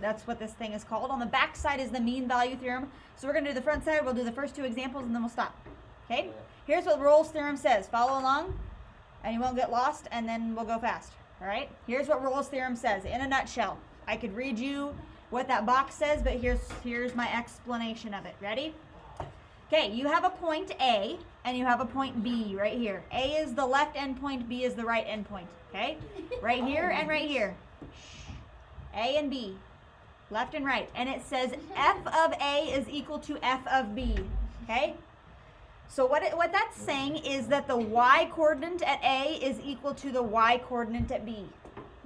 That's what this thing is called. On the back side is the mean value theorem. So we're going to do the front side. We'll do the first two examples and then we'll stop. Okay? Here's what Rolle's theorem says. Follow along and you won't get lost, and then we'll go fast. All right? Here's what Rolle's theorem says in a nutshell. I could read you what that box says, but here's my explanation of it. Ready? Okay, you have a point A and you have a point B right here. A is the left endpoint, B is the right endpoint. Okay? Right here and right here. A and B. Left and right. And it says f of A is equal to f of B. Okay? So what that's saying is that the y coordinate at A is equal to the y coordinate at B.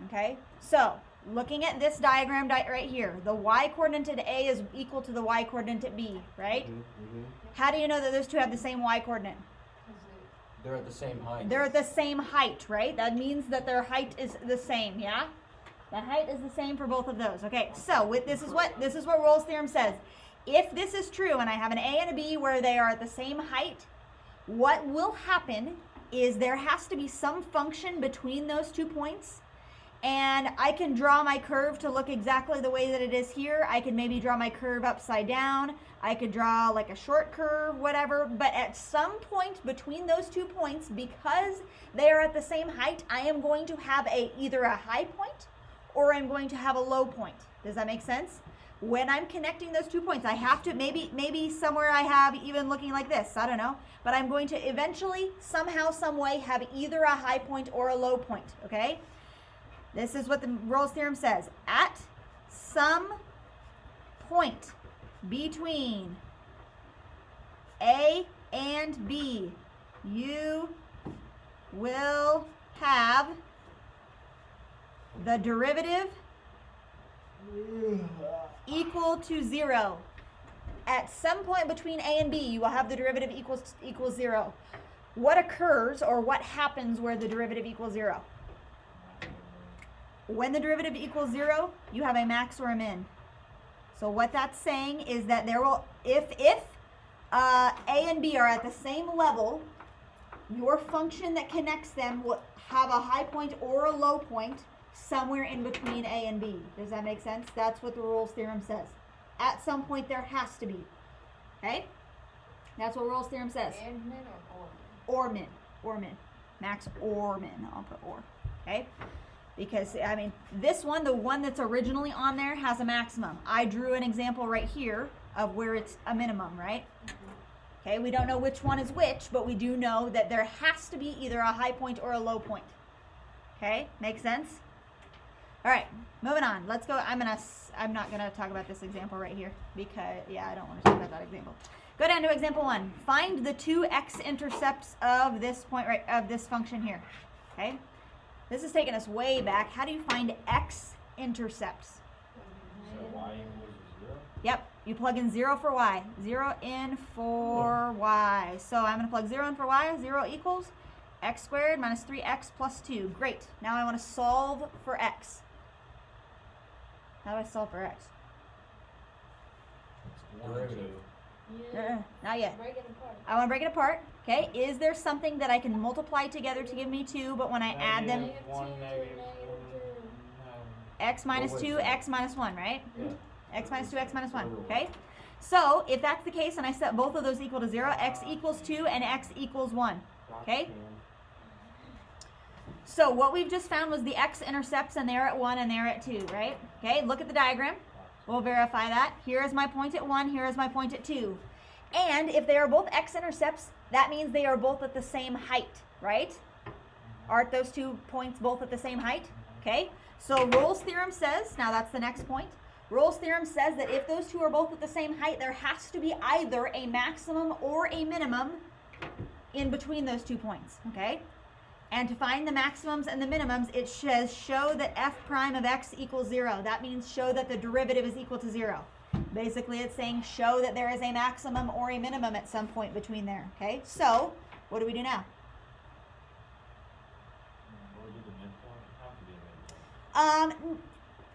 Okay? So, looking at this diagram right here, the y coordinate at A is equal to the y coordinate at B, right? How do you know that those two have the same y coordinate? They're at the same height. They're at the same height, right? That means that their height is the same, yeah? The height is the same for both of those. Okay, so this is what Rolle's theorem says. If this is true and I have an A and a B where they are at the same height, what will happen is there has to be some function between those 2 points, and I can draw my curve to look exactly the way that it is here. I can maybe draw my curve upside down. I could draw like a short curve, whatever, but at some point between those 2 points, because they are at the same height, I am going to have either a high point or I'm going to have a low point. Does that make sense? When I'm connecting those 2 points, I have to, maybe somewhere I have even looking like this, I don't know, but I'm going to eventually, somehow, some way, have either a high point or a low point, okay? This is what the Rolle's theorem says. At some point between A and B, you will have the derivative equal to 0. At some point between A and B, you will have the derivative equals 0. What occurs or what happens where the derivative equals 0? When the derivative equals 0, you have a max or a min. So what that's saying is that there will, if A and B are at the same level, your function that connects them will have a high point or a low point somewhere in between A and B. Does that make sense? That's what the Rolle's theorem says. At some point there has to be. Okay? That's what Rolle's theorem says. And min or min? Or min. Max or min. I'll put or. Okay? Because, I mean, this one, the one that's originally on there, has a maximum. I drew an example right here of where it's a minimum, right? Okay, we don't know which one is which, but we do know that there has to be either a high point or a low point. Okay, make sense? All right, moving on. Let's go. I'm not gonna talk about this example right here because, yeah, I don't want to talk about that example. Go down to example 1. Find the 2 x-intercepts of this point of this function here. Okay. This is taking us way back. How do you find x-intercepts? So y equals 0? Yep, you plug in 0 for y. 0 in for y. So I'm going to plug 0 in for y. 0 equals x squared minus 3x plus 2. Great. Now I want to solve for x. How do I solve for x? Derivative. Not yet. Break it apart. I want to break it apart. Okay, is there something that I can multiply together to give me 2, but when I add them, Negative 2, negative 2. x minus 2, x minus 1, right? Yeah. X minus 2, x minus 1, okay? So, if that's the case and I set both of those equal to 0, x equals 2 and x equals 1, okay? So, what we've just found was the x-intercepts, and they're at 1 and they're at 2, right? Okay, look at the diagram. We'll verify that. Here is my point at 1, here is my point at 2. And if they are both x-intercepts, that means they are both at the same height, right? Aren't those 2 points both at the same height? Okay, so Rolle's theorem says, now that's the next point, Rolle's theorem says that if those 2 are both at the same height, there has to be either a maximum or a minimum in between those 2 points, okay? And to find the maximums and the minimums, it says show that f prime of x equals 0. That means show that the derivative is equal to 0. Basically, it's saying show that there is a maximum or a minimum at some point between there, okay? So, what do we do now?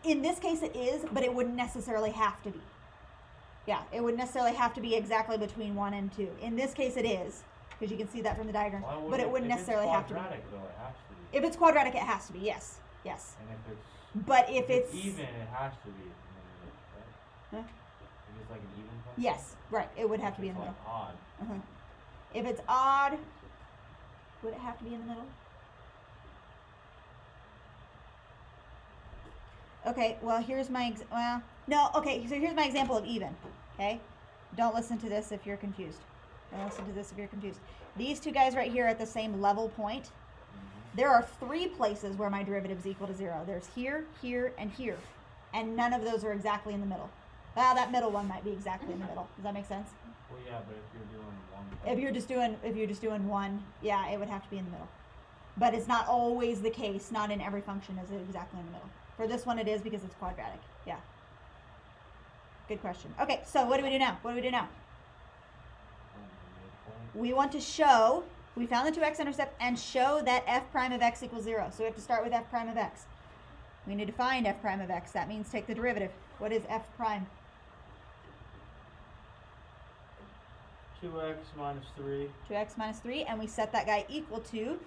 In this case it is, but it wouldn't necessarily have to be. Yeah, it wouldn't necessarily have to be exactly between 1 and 2. In this case it is, because you can see that from the diagram, but it wouldn't necessarily have to be. Though, it has to be. If it's quadratic, it has to be, yes, yes. And if it's But if it's even, it has to be. If it's like an even function? Yes, right. It would have to be in If the it's middle. like odd. Uh-huh. If it's odd, would it have to be in the middle? Okay, well, here's my, so here's my example of even, okay? Don't listen to this if you're confused. Don't listen to this if you're confused. These two guys right here are at the same level point. There are 3 places where my derivative is equal to 0. There's here, here, and here. And none of those are exactly in the middle. Well, that middle one might be exactly in the middle. Does that make sense? Well, yeah, but if you're doing one. If you're just doing one, yeah, it would have to be in the middle. But it's not always the case. Not in every function is it exactly in the middle. For this one, it is because it's quadratic. Yeah. Good question. Okay, so what do we do now? We want to show, we found the 2x-intercept and show that f prime of x equals 0. So we have to start with f prime of x. We need to find f prime of x. That means take the derivative. What is f prime? 2x minus 3. 2x minus 3, and we set that guy equal to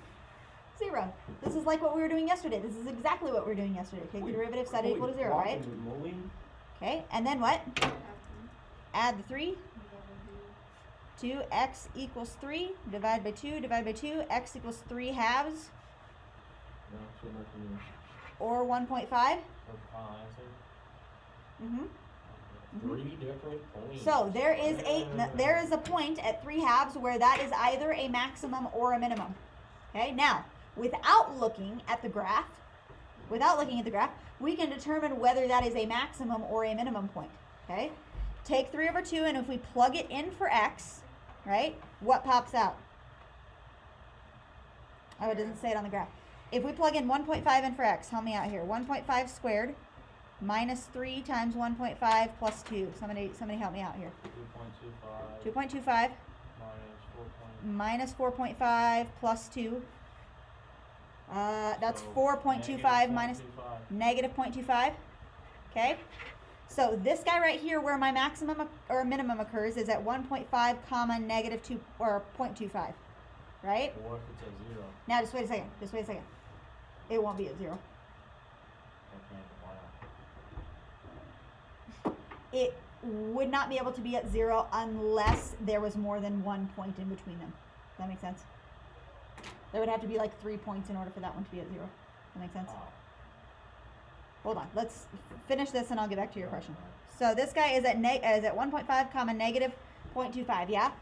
0. This is like what we were doing yesterday. This is exactly what we were doing yesterday. Take the derivative, set it equal to 0, right? Okay, and then what? Add the 3. 2x equals 3. Divide by 2, divide by 2. X equals 3 halves. Or 1.5. That's the final answer. Mm-hmm. 3 different points. So there is a point at 3 halves where that is either a maximum or a minimum. Okay, now without looking at the graph, we can determine whether that is a maximum or a minimum point. Okay, take 3 over 2, and if we plug it in for x, right, what pops out? Oh, it doesn't say it on the graph. If we plug in 1.5 in for x, help me out here. 1.5 squared minus 3 times 1.5 plus 2. Somebody help me out here. 2.25. 2.25 Minus 4. minus 4.5 plus 2. That's So, 4.25 minus negative 0.25. Okay? So this guy right here where my maximum or minimum occurs is at 1.5 comma negative 2 or 0.25. Right? Or if it's at 0. Now just wait a second. It won't be at 0. Okay, why not? It would not be able to be at 0 unless there was more than 1 point in between them. Does that make sense? There would have to be like 3 points in order for that one to be at 0. Does that make sense? Hold on. Let's finish this and I'll get back to your question. So this guy is at 1.5 comma negative 0.25, yeah?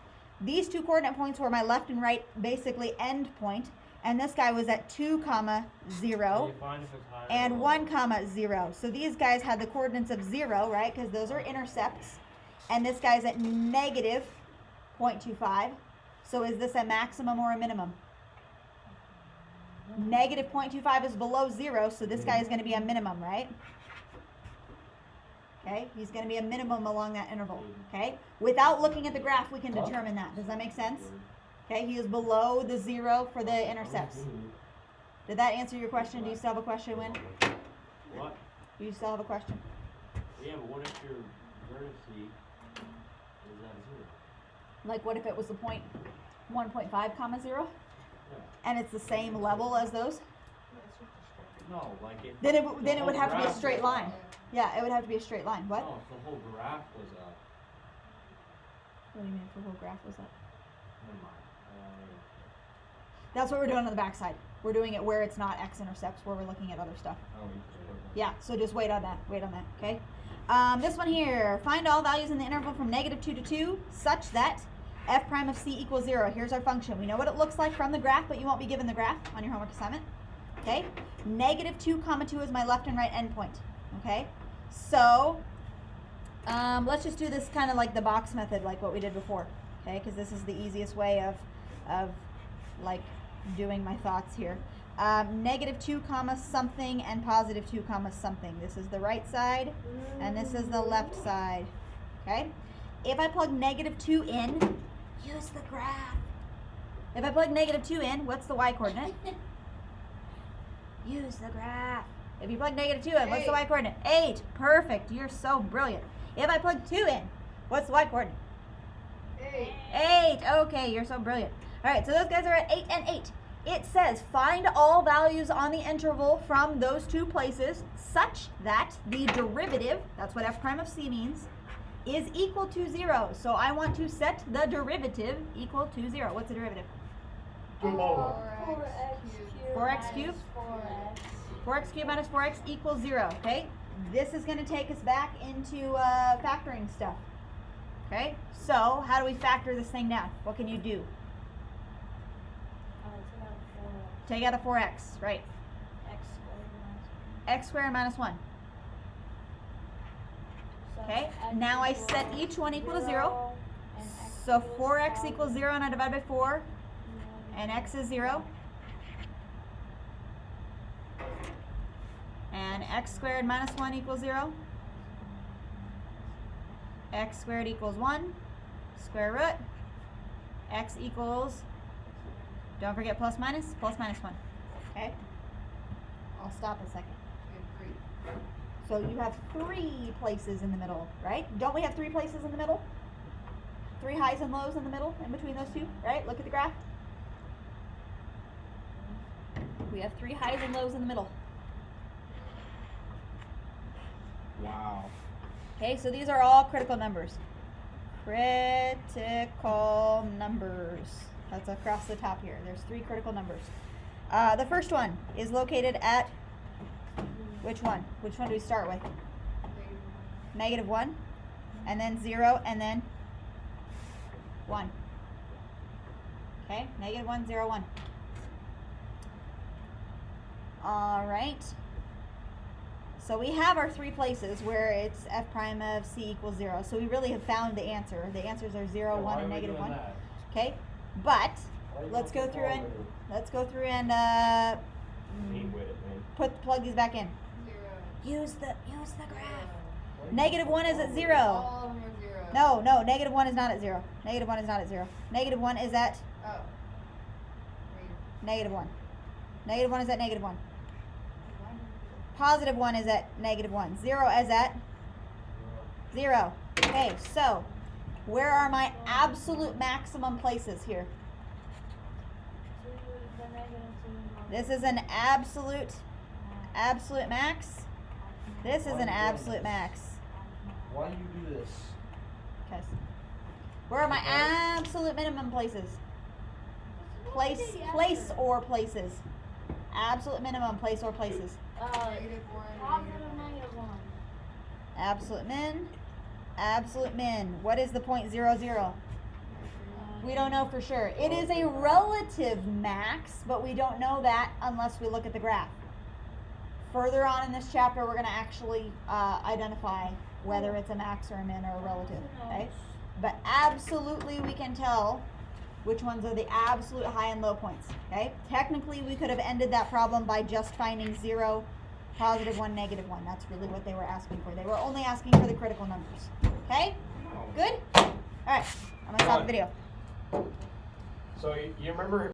These 2 coordinate points were my left and right basically end point, and this guy was at 2 comma 0 and 1 comma 0. So these guys had the coordinates of 0, right? Because those are intercepts. And this guy's at negative 0.25. So is this a maximum or a minimum? Negative 0.25 is below 0, so this guy is going to be a minimum, right? Okay, he's going to be a minimum along that interval. Okay, without looking at the graph, we can determine that. Does that make sense? Okay, he is below the 0 for the intercepts. Did that answer your question? Do you still have a question, Win? What? Do you still have a question? Yeah, but what if your vertice is at 0? Like, what if it was the point 1.5 comma 0? Yeah. And it's the same level as those? No, like if Then it the would whole have to be a graph straight was line. up. Yeah, it would have to be a straight line. What? No, if the whole graph was up. What do you mean if the whole graph was up? Never mind. That's what we're doing on the back side. We're doing it where it's not x-intercepts, where we're looking at other stuff. Yeah, so just wait on that, okay? This one here, find all values in the interval from negative 2 to 2 such that f prime of c equals 0. Here's our function. We know what it looks like from the graph, but you won't be given the graph on your homework assignment. Okay? Negative 2 comma 2 is my left and right endpoint. Okay? So, let's just do this kind of like the box method, like what we did before. Okay? Because this is the easiest way of like doing my thoughts here. Negative 2 comma something and positive 2 comma something. This is the right side and this is the left side. Okay? If I plug negative 2 in, use the graph. If I plug negative 2 in, what's the y coordinate? Use the graph. If you plug negative 2 in, what's the y coordinate? 8. Perfect. You're so brilliant. If I plug 2 in, what's the y coordinate? 8. Okay, you're so brilliant. All right, so those guys are at 8 and 8. it says find all values on the interval from those two places such that the derivative, that's what f prime of c means, is equal to 0. So I want to set the derivative equal to 0. What's the derivative? Jump over. 4x cubed? 4x cubed minus 4x equals 0. Okay? This is going to take us back into factoring stuff. Okay? So how do we factor this thing down? What can you do? Take out a 4x, right? X squared minus 1. Okay, now I set each one equal to 0. So 4x equals 0 and I divide by 4. And x is 0. And x squared minus 1 equals 0. X squared equals 1. Square root. X equals, don't forget plus minus 1. Okay? I'll stop a second. So you have 3 places in the middle, right? Don't we have 3 places in the middle? 3 highs and lows in the middle, in between those two, right? Look at the graph. We have 3 highs and lows in the middle. Wow. Okay, so these are all critical numbers. Critical numbers. That's across the top here. There's 3 critical numbers. The first one is located at which one? Which one do we start with? -1, and then 0, and then 1. Okay, -1, 0, 1. All right. So we have our 3 places where it's f prime of c equals 0. So we really have found the answer. The answers are 0, 1, and -1. Okay, but let's go through and plug these back in. Use the graph. -1 is at 0. All of them are 0. No, -1 is not at 0. -1 is not at 0. -1 is at Oh. -1. -1 is at -1. +1 is at -1. 0 is at 0. Okay, so where are my absolute maximum places here? This is an absolute max. This is an absolute max. Why do you do this? Okay. Where are my absolute minimum places? Place or places. Absolute minimum place or places. Absolute min. Absolute min. What is the point 0, 0? We don't know for sure. It is a relative max, but we don't know that unless we look at the graph. Further on in this chapter, we're going to actually identify whether it's a max or a min or a relative. Okay? But absolutely we can tell which ones are the absolute high and low points. Okay? Technically, we could have ended that problem by just finding 0, +1, -1. That's really what they were asking for. They were only asking for the critical numbers. Okay? Good? All right. I'm going to stop the video. So you remember